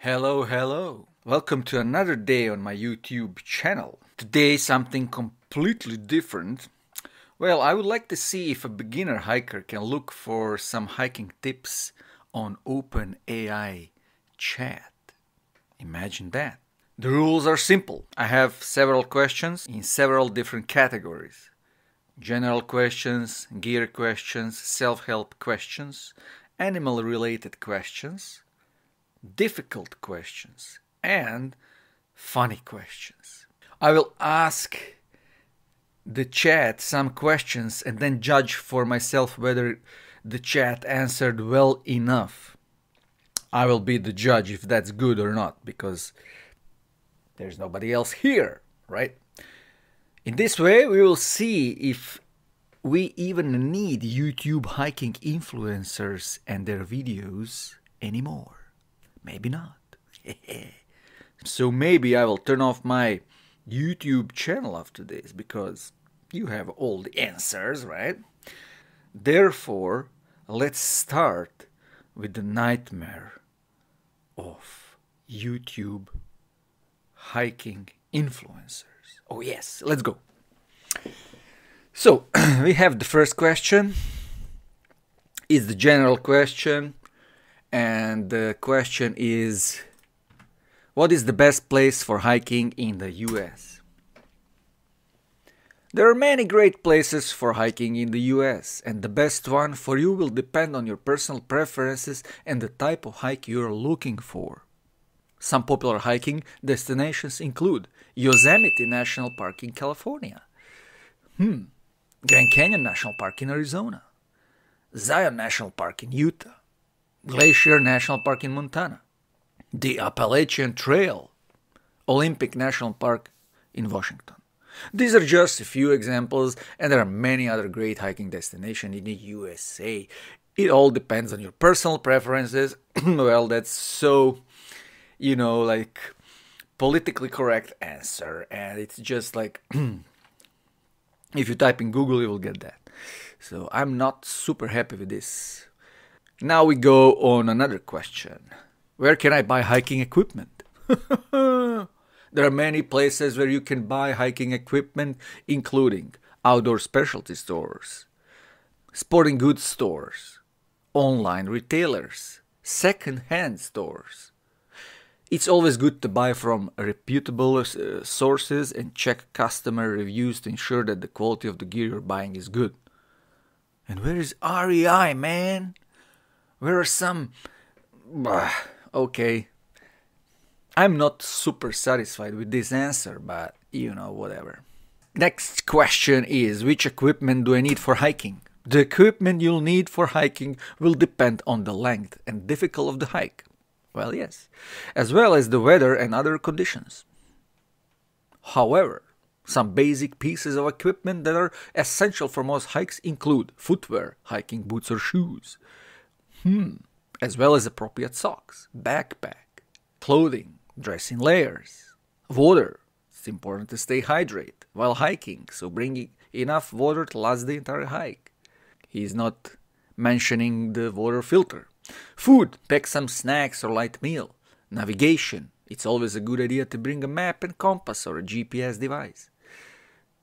Hello, hello. Welcome to another day on my YouTube channel. Today something completely different. Well, I would like to see if a beginner hiker can look for some hiking tips on OpenAI chat. Imagine that. The rules are simple. I have several questions in several different categories. General questions, gear questions, self-help questions, animal-related questions, difficult questions, and funny questions. I will ask the chat some questions and then judge for myself whether the chat answered well enough. I will be the judge if that's good or not, because there's nobody else here, right? In this way, we will see if we even need YouTube hiking influencers and their videos anymore. Maybe not. So maybe I will turn off my YouTube channel after this, because you have all the answers, right? Therefore, let's start with the nightmare of YouTube hiking influencers. Oh yes, let's go. So, we have the first question. It's the general question. And the question is, what is the best place for hiking in the US? There are many great places for hiking in the US, and the best one for you will depend on your personal preferences and the type of hike you are looking for. Some popular hiking destinations include Yosemite National Park in California, Grand Canyon National Park in Arizona, Zion National Park in Utah, Glacier National Park in Montana, the Appalachian Trail, Olympic National Park in Washington. These are just a few examples, and there are many other great hiking destinations in the USA. It all depends on your personal preferences. Well, that's so, like politically correct answer, and it's just like if you type in Google, you will get that. So I'm not super happy with this. Now we go on another question. Where can I buy hiking equipment? There are many places where you can buy hiking equipment, including outdoor specialty stores, sporting goods stores, online retailers, second-hand stores. It's always good to buy from reputable sources and check customer reviews to ensure that the quality of the gear you're buying is good. And where is REI, man? Where are some... Okay. I'm not super satisfied with this answer, but whatever. Next question is, which equipment do I need for hiking? The equipment you'll need for hiking will depend on the length and difficulty of the hike. Well, yes. As well as the weather and other conditions. However, some basic pieces of equipment that are essential for most hikes include footwear, hiking boots or shoes, as well as appropriate socks, backpack, clothing, dressing layers, water. It's important to stay hydrated while hiking, so bring enough water to last the entire hike. He's not mentioning the water filter. Food, pack some snacks or light meal. Navigation, it's always a good idea to bring a map and compass or a GPS device.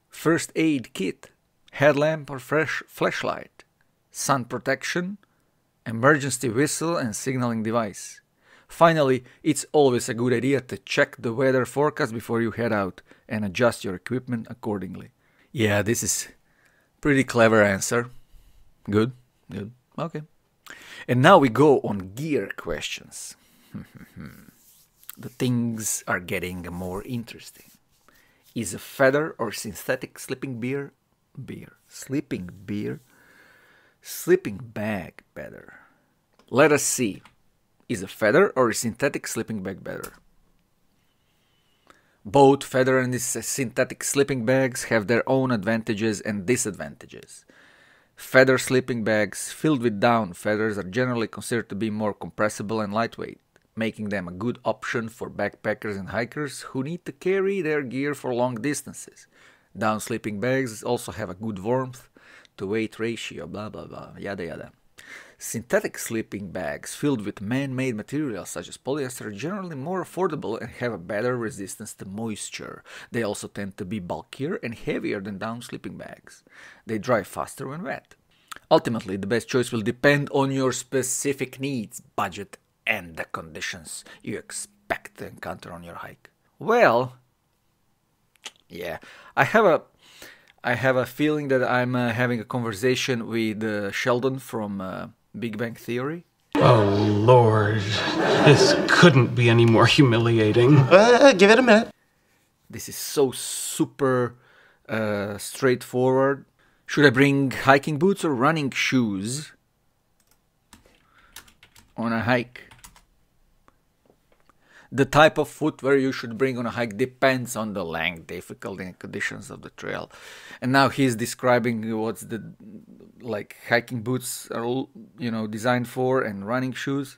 First aid kit, headlamp or flashlight, sun protection, emergency whistle and signaling device. Finally, it's always a good idea to check the weather forecast before you head out and adjust your equipment accordingly. Yeah, this is pretty clever answer. Good. Okay. And now we go on gear questions. The things are getting more interesting. Is a feather or synthetic sleeping bag better? Let us see. Is a feather or a synthetic sleeping bag better? Both feather and synthetic sleeping bags have their own advantages and disadvantages. Feather sleeping bags filled with down feathers are generally considered to be more compressible and lightweight, making them a good option for backpackers and hikers who need to carry their gear for long distances. Down sleeping bags also have a good warmth to weight ratio, blah blah blah, yada yada. Synthetic sleeping bags filled with man-made materials such as polyester are generally more affordable and have a better resistance to moisture. They also tend to be bulkier and heavier than down sleeping bags. They dry faster when wet. Ultimately, the best choice will depend on your specific needs, budget, and the conditions you expect to encounter on your hike. Well, yeah, I have a feeling that I'm having a conversation with Sheldon from Big Bang Theory. Oh, Lord. This couldn't be any more humiliating. Give it a minute. This is so super straightforward. Should I bring hiking boots or running shoes on a hike? The type of footwear you should bring on a hike depends on the length, difficulty, and conditions of the trail. And now he's describing what's the hiking boots are, designed for, and running shoes.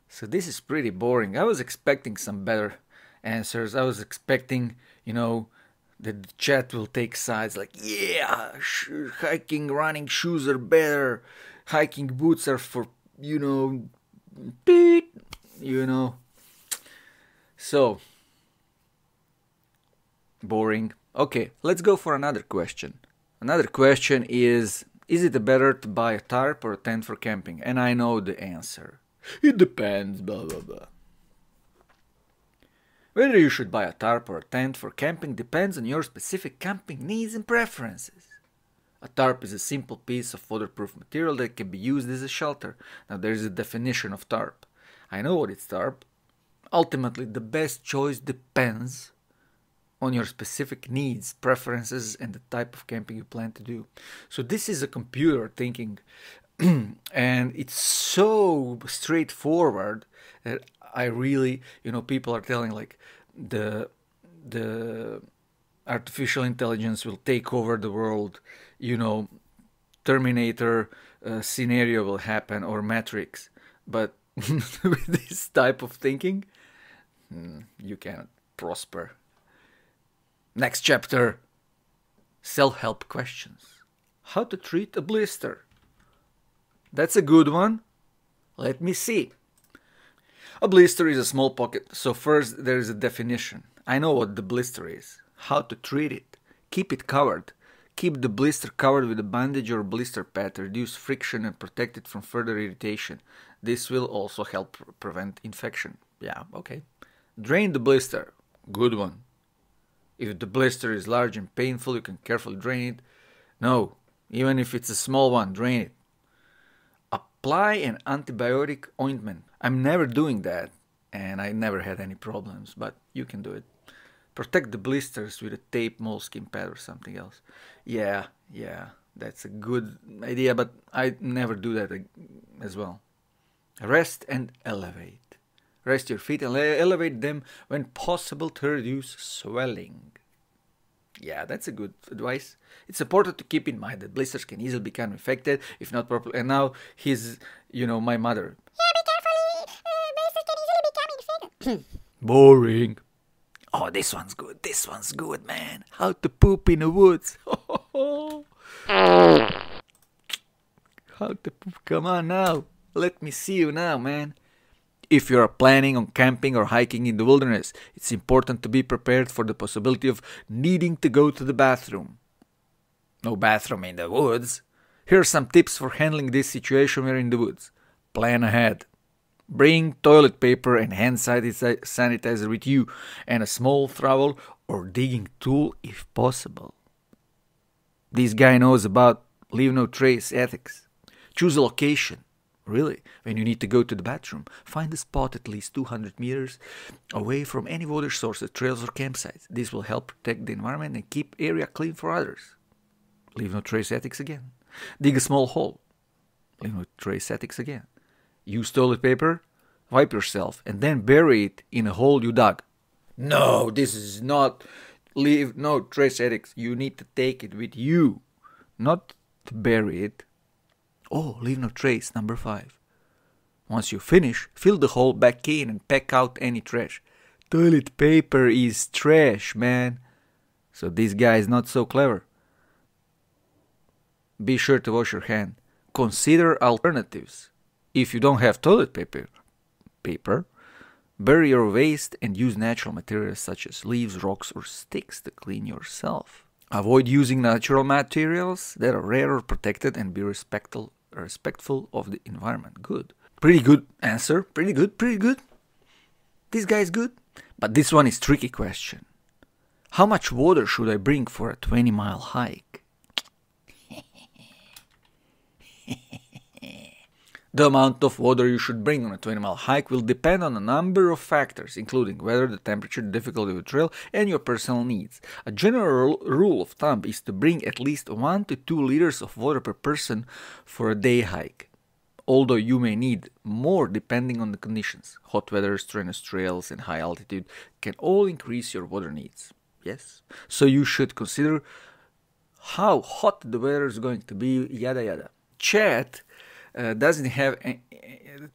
So this is pretty boring. I was expecting some better answers. I was expecting, that the chat will take sides like, yeah, hiking, running shoes are better. Hiking boots are for, So, boring. Okay, let's go for another question. Another question is it better to buy a tarp or a tent for camping? And I know the answer. It depends, blah, blah, blah. Whether you should buy a tarp or a tent for camping depends on your specific camping needs and preferences. A tarp is a simple piece of waterproof material that can be used as a shelter. Now there is a definition of tarp. I know what it's tarp. Ultimately, the best choice depends on your specific needs, preferences, and the type of camping you plan to do. So this is a computer thinking, and it's so straightforward that I really, people are telling like the artificial intelligence will take over the world, Terminator scenario will happen, or Matrix. But with this type of thinking, you cannot prosper. Next chapter, self-help questions. How to treat a blister. That's a good one. Let me see. A blister is a small pocket, so first there is a definition. I know what the blister is. How to treat it. Keep it covered. Keep the blister covered with a bandage or blister pad to reduce friction and protect it from further irritation. This will also help prevent infection. Yeah, okay. Drain the blister. Good one. If the blister is large and painful, you can carefully drain it. No, even if it's a small one, drain it. Apply an antibiotic ointment. I'm never doing that, and I never had any problems, but you can do it. Protect the blisters with a tape, moleskin pad, or something else. Yeah, that's a good idea, but I never do that as well. Rest and elevate. Rest your feet and elevate them when possible to reduce swelling. Yeah, that's a good advice. It's important to keep in mind that blisters can easily become infected if not properly. And now he's, my mother. Yeah, be careful. Blisters can easily become infected. Boring. Oh, this one's good. This one's good, man. How to poop in the woods. How to poop. Come on now. Let me see you now, man. If you are planning on camping or hiking in the wilderness, it's important to be prepared for the possibility of needing to go to the bathroom. No bathroom in the woods. Here are some tips for handling this situation when you're in the woods. Plan ahead. Bring toilet paper and hand sanitizer with you, and a small trowel or digging tool if possible. This guy knows about leave no trace ethics. Choose a location. Really, when you need to go to the bathroom, find a spot at least 200 meters away from any water sources, trails, or campsites. This will help protect the environment and keep area clean for others. Leave no trace ethics again. Dig a small hole. Leave no trace ethics again. Use toilet paper, wipe yourself, and then bury it in a hole you dug. No, this is not leave no trace ethics. You need to take it with you, not to bury it. Oh, leave no trace, number 5. Once you finish, fill the hole back in and pack out any trash. Toilet paper is trash, man. So this guy is not so clever. Be sure to wash your hand. consider alternatives. If you don't have toilet paper, bury your waste and use natural materials such as leaves, rocks, or sticks to clean yourself. Avoid using natural materials that are rare or protected, and be respectful of the environment. Good. Pretty good answer. Pretty good. This guy is good. But this one is tricky question. How much water should I bring for a 20-mile hike? The amount of water you should bring on a 20-mile hike will depend on a number of factors, including weather, the temperature, the difficulty of the trail, and your personal needs. A general rule of thumb is to bring at least 1 to 2 liters of water per person for a day hike, although you may need more depending on the conditions. Hot weather, strenuous trails, and high altitude can all increase your water needs. Yes, so you should consider how hot the weather is going to be, yada yada. Chat doesn't have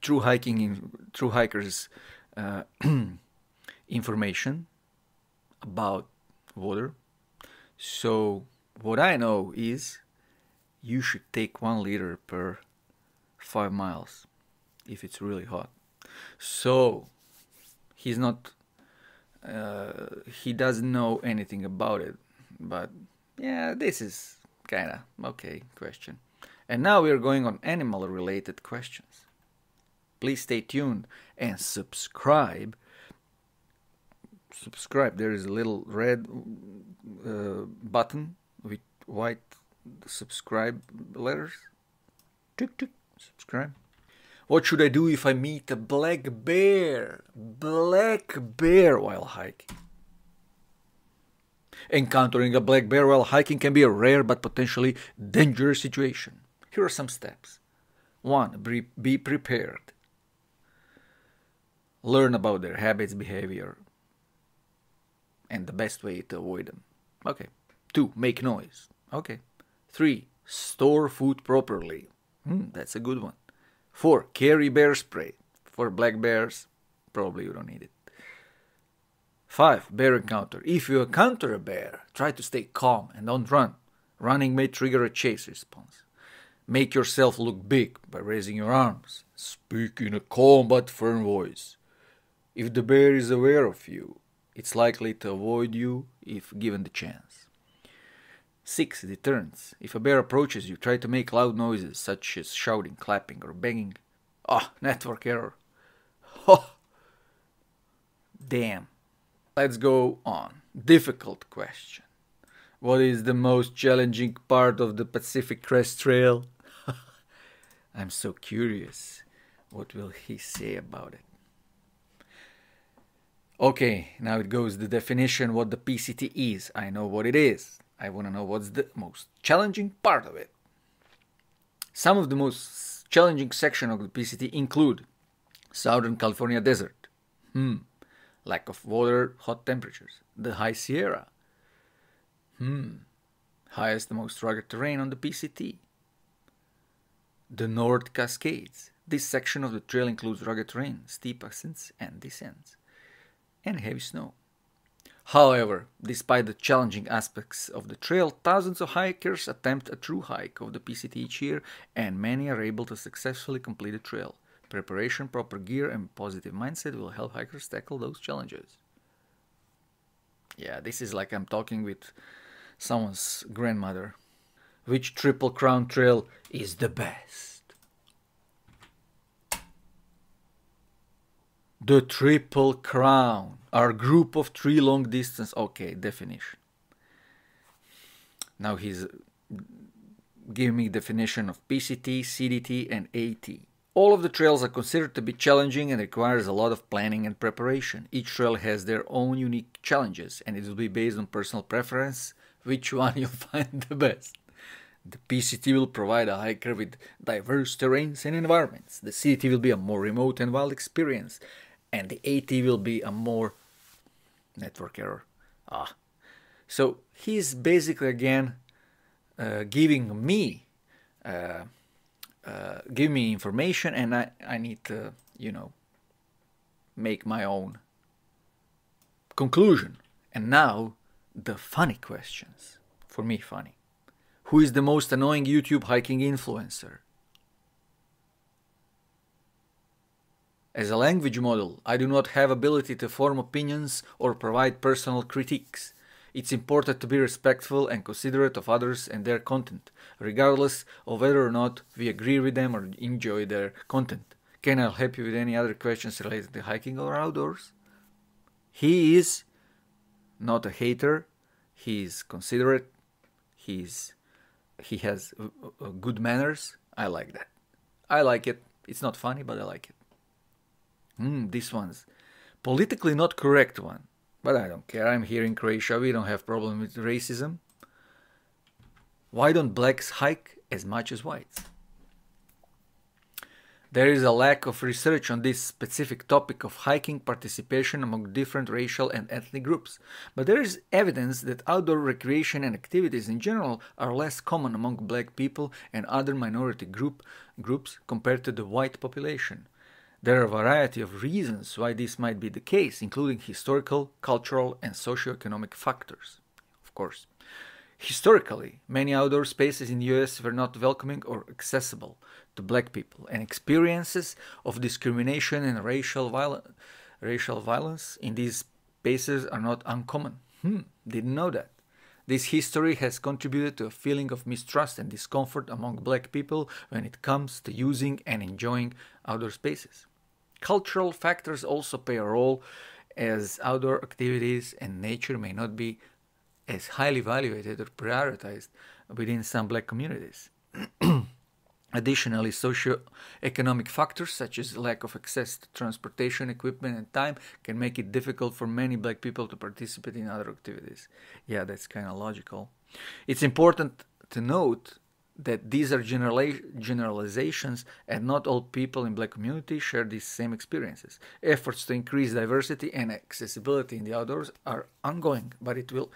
true hikers information about water. So what I know is you should take 1 liter per 5 miles if it's really hot. So he's not he doesn't know anything about it, but yeah, this is kinda okay question. And now we are going on animal related questions. Please stay tuned and subscribe. There is a little red button with white subscribe letters. Tick tick, subscribe. What should I do if I meet a black bear? Black bear while hiking. Encountering a black bear while hiking can be a rare but potentially dangerous situation. Here are some steps. 1. Be prepared. Learn about their habits, behavior, and the best way to avoid them. Okay. 2. Make noise. Okay. 3. Store food properly. That's a good one. 4. Carry bear spray. For black bears, probably you don't need it. 5. Bear encounter. If you encounter a bear, try to stay calm and don't run. Running may trigger a chase response. Make yourself look big by raising your arms. Speak in a calm but firm voice. If the bear is aware of you, it's likely to avoid you if given the chance. 6. Deterrence. If a bear approaches you, try to make loud noises such as shouting, clapping, or banging. Network error. Damn. Let's go on. Difficult question. What is the most challenging part of the Pacific Crest Trail? I'm so curious. What will he say about it? Okay, now it goes the definition what the PCT is. I know what it is. I want to know what's the most challenging part of it. Some of the most challenging sections of the PCT include Southern California desert, lack of water, hot temperatures, the High Sierra, highest, most rugged terrain on the PCT, the North Cascades. This section of the trail includes rugged terrain, steep ascents and descents, and heavy snow. However, despite the challenging aspects of the trail, thousands of hikers attempt a true hike of the PCT each year, and many are able to successfully complete the trail. Preparation, proper gear, and positive mindset will help hikers tackle those challenges. Yeah, this is like I'm talking with someone's grandmother. Which Triple Crown trail is the best? The Triple Crown. Our group of 3 long distance. Okay, definition. Now he's giving me definition of PCT, CDT, and AT. All of the trails are considered to be challenging and requires a lot of planning and preparation. Each trail has their own unique challenges, and it will be based on personal preference which one you find the best. The PCT will provide a hiker with diverse terrains and environments. The CDT will be a more remote and wild experience, and the AT will be a more network error. So he's basically again giving me information, and I need to, make my own conclusion. And now the funny questions. For me, funny. Who is the most annoying YouTube hiking influencer? As a language model, I do not have ability to form opinions or provide personal critiques. It's important to be respectful and considerate of others and their content, regardless of whether or not we agree with them or enjoy their content. Can I help you with any other questions related to hiking or outdoors? He is not a hater. He is considerate. He has good manners. I like that. I like it. It's not funny, but I like it. This one's politically not correct one. But I don't care. I'm here in Croatia. We don't have problem with racism. Why don't blacks hike as much as whites? There is a lack of research on this specific topic of hiking participation among different racial and ethnic groups, but there is evidence that outdoor recreation and activities in general are less common among black people and other minority groups compared to the white population. There are a variety of reasons why this might be the case, including historical, cultural, and socio-economic factors. Of course. Historically, many outdoor spaces in the US were not welcoming or accessible to black people, and experiences of discrimination and racial violence in these spaces are not uncommon. Didn't know that. This history has contributed to a feeling of mistrust and discomfort among black people when it comes to using and enjoying outdoor spaces. Cultural factors also play a role, as outdoor activities and nature may not be as highly valued or prioritized within some black communities. Additionally, socio-economic factors such as lack of access to transportation, equipment, and time can make it difficult for many black people to participate in other activities. Yeah, that's kind of logical. It's important to note that these are generalizations, and not all people in black community share these same experiences. Efforts to increase diversity and accessibility in the outdoors are ongoing, but it will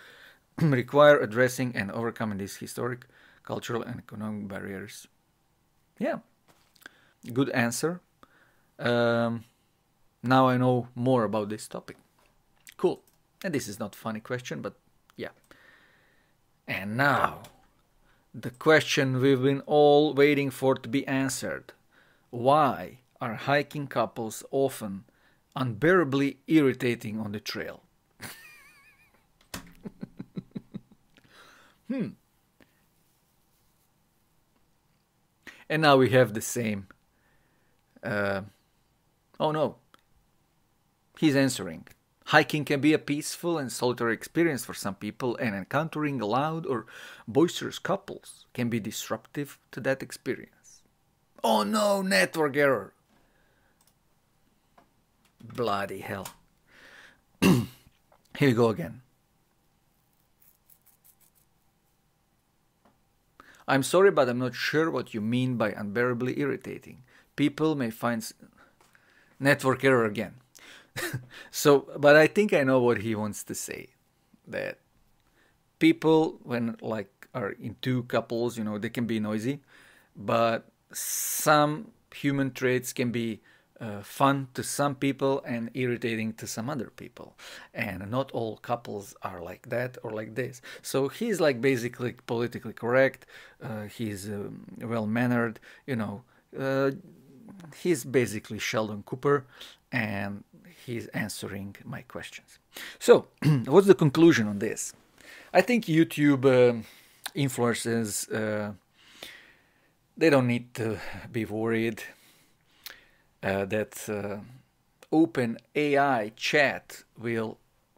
require addressing and overcoming these historic, cultural, and economic barriers. Yeah, good answer. Now I know more about this topic. Cool. And this is not a funny question, but yeah. And now, the question we've been all waiting for to be answered. Why are hiking couples often unbearably irritating on the trail? And now we have the same. Oh no. He's answering. Hiking can be a peaceful and solitary experience for some people, and encountering loud or boisterous couples can be disruptive to that experience. Oh no, network error. Bloody hell. Here we go again. I'm sorry, but I'm not sure what you mean by unbearably irritating. People may find... Network error again. But I think I know what he wants to say. That people, when are in two couples, they can be noisy, but some human traits can be fun to some people and irritating to some other people, and not all couples are like that or like this. So he's basically politically correct. He's well-mannered. He's basically Sheldon Cooper, and he's answering my questions. So what's the conclusion on this? I think YouTube influencers, they don't need to be worried that open AI chat will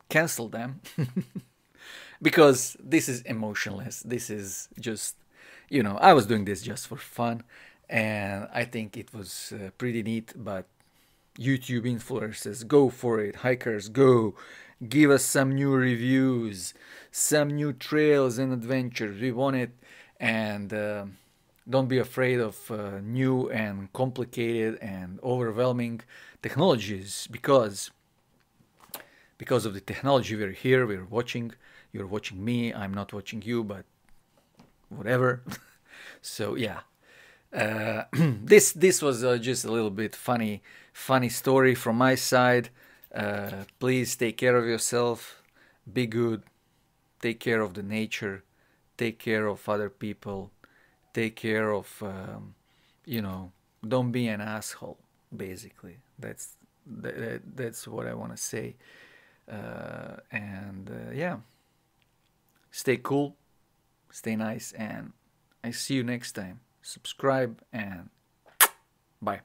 cancel them because this is emotionless. This is just, I was doing this just for fun, and I think it was pretty neat. But YouTube influencers, go for it. Hikers, go. Give us some new reviews, some new trails and adventures. We want it. And don't be afraid of new and complicated and overwhelming technologies, because of the technology we're here, we're watching. You're watching me. I'm not watching you, but whatever. So yeah, this was just a little bit funny story from my side. Please take care of yourself. Be good. Take care of the nature. Take care of other people. Take care of, don't be an asshole. basically. That's what I want to say. Yeah, stay cool, stay nice, and I see you next time. Subscribe and bye.